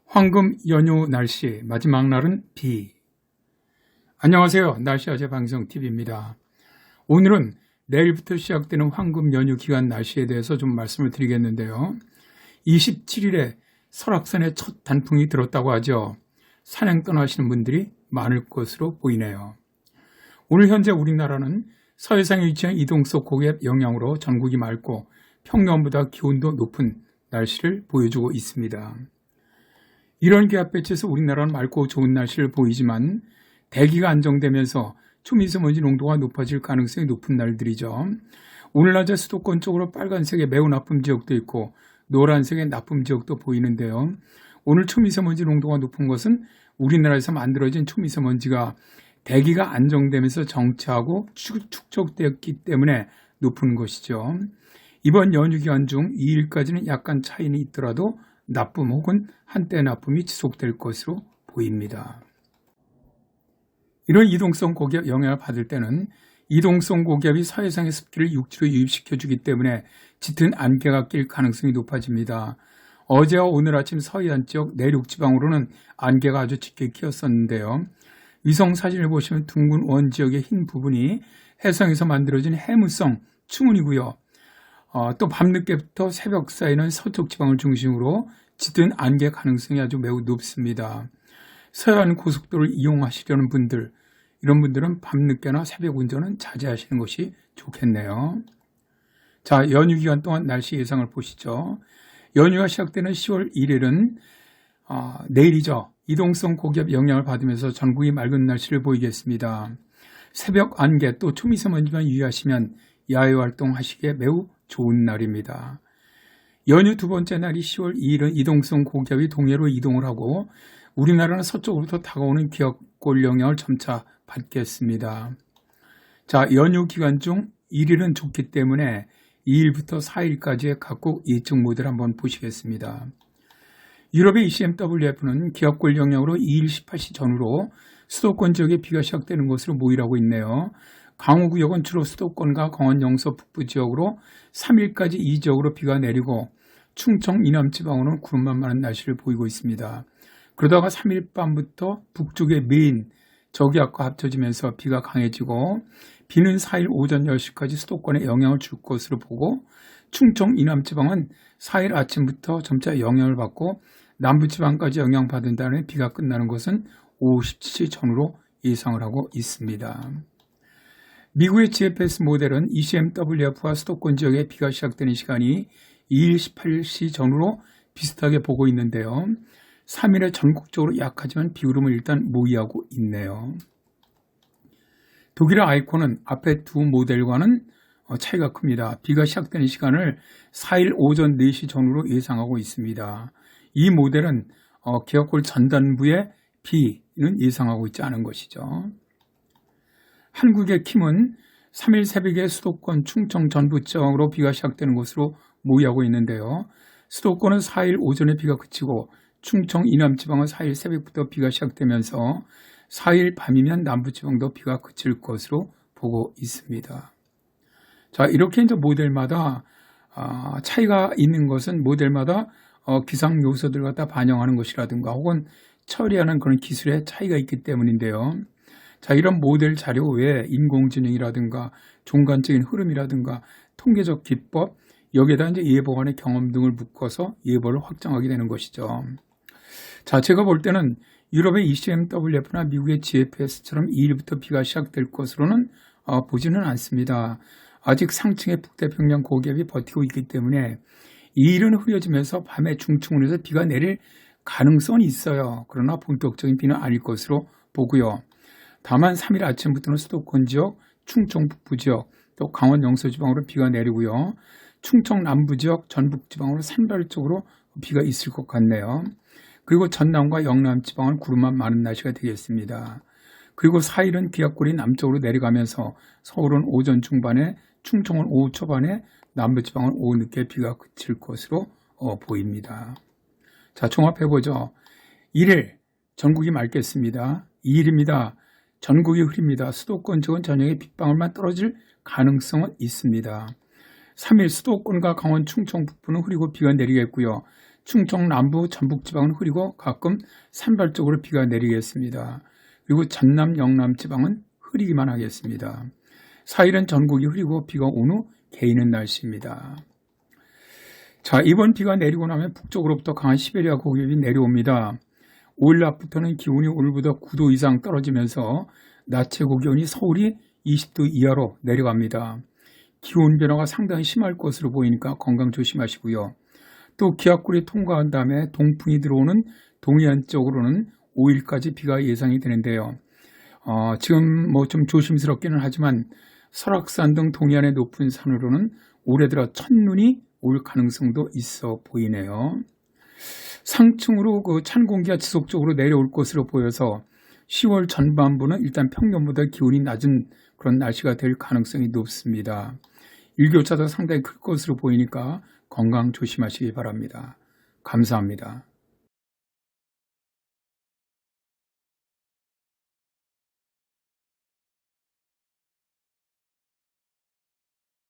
황금 연휴 날씨 마지막 날은 비. 안녕하세요. 날씨아재 방송TV입니다. 오늘은 내일부터 시작되는 황금 연휴 기간 날씨에 대해서 좀 말씀을 드리겠는데요. 27일에 설악산에 첫 단풍이 들었다고 하죠. 산행 떠나시는 분들이 많을 것으로 보이네요. 오늘 현재 우리나라는 서해상에 위치한 이동성 고기압 영향으로 전국이 맑고 평년보다 기온도 높은 날씨를 보여주고 있습니다. 이런 기압 배치에서 우리나라는 맑고 좋은 날씨를 보이지만 대기가 안정되면서 초미세먼지 농도가 높아질 가능성이 높은 날들이죠. 오늘 낮에 수도권 쪽으로 빨간색의 매우 나쁨 지역도 있고 노란색의 나쁨 지역도 보이는데요. 오늘 초미세먼지 농도가 높은 것은 우리나라에서 만들어진 초미세먼지가 대기가 안정되면서 정체하고 축적되었기 때문에 높은 것이죠. 이번 연휴 기간 중 2일까지는 약간 차이는 있더라도 나쁨 혹은 한때 나쁨이 지속될 것으로 보입니다. 이런 이동성 고기압 영향을 받을 때는 이동성 고기압이 서해상의 습기를 육지로 유입시켜주기 때문에 짙은 안개가 낄 가능성이 높아집니다. 어제와 오늘 아침 서해안 지역 내륙 지방으로는 안개가 아주 짙게 끼었었는데요. 위성 사진을 보시면 둥근 원 지역의 흰 부분이 해상에서 만들어진 해무성 충운이고요. 또 밤늦게부터 새벽 사이는 서쪽 지방을 중심으로 짙은 안개 가능성이 아주 매우 높습니다. 서해안 고속도로를 이용하시려는 분들, 이런 분들은 밤늦게나 새벽 운전은 자제하시는 것이 좋겠네요. 자, 연휴 기간 동안 날씨 예상을 보시죠. 연휴가 시작되는 10월 1일은 내일이죠. 이동성 고기압 영향을 받으면서 전국이 맑은 날씨를 보이겠습니다. 새벽 안개 또 초미세먼지만 유의하시면 야외 활동하시기에 매우 좋은 날입니다. 연휴 두 번째 날이 10월 2일은 이동성 고기압이 동해로 이동을 하고 우리나라는 서쪽으로부터 다가오는 기압골 영향을 점차 받겠습니다. 자, 연휴 기간 중 1일은 좋기 때문에 2일부터 4일까지의 각국 예측 모델 한번 보시겠습니다. 유럽의 ECMWF는 기압골 영향으로 2일 18시 전후로 수도권 지역에 비가 시작되는 것으로 모의하고 있네요. 강우구역은 주로 수도권과 강원 영서 북부 지역으로 3일까지 이 지역으로 비가 내리고 충청 이남 지방으로는 구름만 많은 날씨를 보이고 있습니다. 그러다가 3일 밤부터 북쪽의 메인 저기압과 합쳐지면서 비가 강해지고 비는 4일 오전 10시까지 수도권에 영향을 줄 것으로 보고 충청 이남 지방은 4일 아침부터 점차 영향을 받고 남부지방까지 영향받은 다음에 비가 끝나는 것은 오후 17시 전후로 예상을 하고 있습니다. 미국의 GFS 모델은 ECMWF와 수도권 지역에 비가 시작되는 시간이 2일 18시 전후로 비슷하게 보고 있는데요. 3일에 전국적으로 약하지만 비구름을 일단 모의하고 있네요. 독일의 아이콘은 앞에 두 모델과는 차이가 큽니다. 비가 시작되는 시간을 4일 오전 4시 전후로 예상하고 있습니다. 이 모델은 기압골 전단부의 비는 예상하고 있지 않은 것이죠. 한국의 킴은 3일 새벽에 수도권 충청 전부 지역으로 비가 시작되는 것으로 모의하고 있는데요. 수도권은 4일 오전에 비가 그치고 충청 이남 지방은 4일 새벽부터 비가 시작되면서 4일 밤이면 남부 지방도 비가 그칠 것으로 보고 있습니다. 자, 이렇게 이제 모델마다 차이가 있는 것은 모델마다 기상 요소들 갖다 반영하는 것이라든가 혹은 처리하는 그런 기술의 차이가 있기 때문인데요. 자, 이런 모델 자료 외에 인공지능이라든가 종관적인 흐름이라든가 통계적 기법, 여기에다 이제 예보관의 경험 등을 묶어서 예보를 확정하게 되는 것이죠. 자, 제가 볼 때는 유럽의 ECMWF나 미국의 GFS처럼 2일부터 비가 시작될 것으로는 보지는 않습니다. 아직 상층의 북태평양 고기압이 버티고 있기 때문에 2일은 흐려지면서 밤에 중충원에서 비가 내릴 가능성은 있어요. 그러나 본격적인 비는 아닐 것으로 보고요. 다만 3일 아침부터는 수도권 지역, 충청 북부 지역, 또 강원 영서 지방으로 비가 내리고요. 충청 남부 지역, 전북 지방으로 산발적으로 비가 있을 것 같네요. 그리고 전남과 영남 지방은 구름만 많은 날씨가 되겠습니다. 그리고 4일은 기압골이 남쪽으로 내려가면서 서울은 오전 중반에, 충청은 오후 초반에, 남부 지방은 오후 늦게 비가 그칠 것으로 보입니다. 자, 종합해보죠. 1일 전국이 맑겠습니다. 2일입니다. 전국이 흐립니다. 수도권 쪽은 저녁에 빗방울만 떨어질 가능성은 있습니다. 3일 수도권과 강원 충청 북부는 흐리고 비가 내리겠고요. 충청 남부 전북지방은 흐리고 가끔 산발적으로 비가 내리겠습니다. 그리고 전남 영남 지방은 흐리기만 하겠습니다. 4일은 전국이 흐리고 비가 온 후 개이는 날씨입니다. 자, 이번 비가 내리고 나면 북쪽으로부터 강한 시베리아 고기압이 내려옵니다. 5일 낮부터는 기온이 오늘보다 9도 이상 떨어지면서 낮 최고 기온이 서울이 20도 이하로 내려갑니다. 기온 변화가 상당히 심할 것으로 보이니까 건강 조심하시고요. 또 기압골이 통과한 다음에 동풍이 들어오는 동해안 쪽으로는 5일까지 비가 예상이 되는데요. 지금 뭐 좀 조심스럽기는 하지만 설악산 등 동해안의 높은 산으로는 올해 들어 첫눈이 올 가능성도 있어 보이네요. 상층으로 찬 공기가 지속적으로 내려올 것으로 보여서 10월 전반부는 일단 평년보다 기온이 낮은 그런 날씨가 될 가능성이 높습니다. 일교차도 상당히 클 것으로 보이니까 건강 조심하시기 바랍니다. 감사합니다.